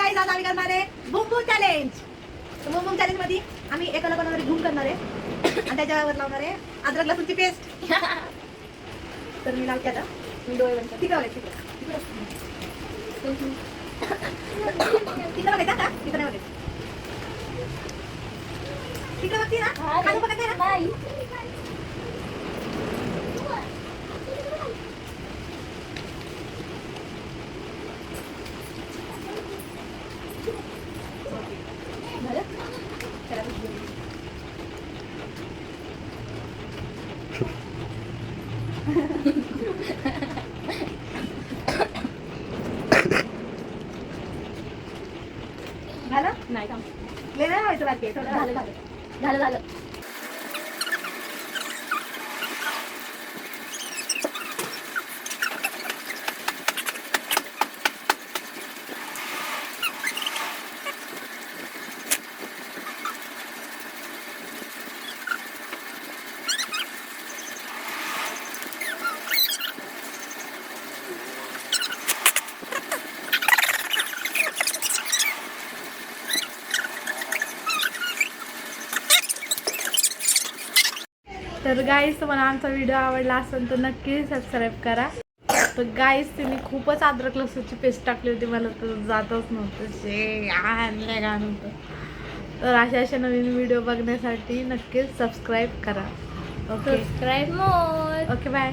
Guys आज आम्ही करणार आहे बूम बूम चॅलेंज. तर बूम बूम चॅलेंज मध्ये आम्ही एकाला बनवणारे घूम करणार आहे आणि त्याच्यावर लावणार आहे अद्रक लसूणची पेस्ट. तर मी लावते आता. मी डोळे बंद करते. तिकडे बघायचं का तिकडे बघायचं तिकडे बघते ना खाली बघत आहे ना. झालं नाही थांब. लय नाही व्हायचं बाकी थोडं झालं झालं झालं झालं. तर गाईस तुम्हाला आमचा व्हिडिओ आवडला असेल तर नक्की सबस्क्राईब करा. तर गाईस तिने खूपच अद्रक लसूणची पेस्ट टाकली होती, मला तर जातच नव्हतं शे घाण होतं. तर अशा नवीन व्हिडिओ बघण्यासाठी नक्कीच सबस्क्राईब करा. Okay subscribe more. Okay bye.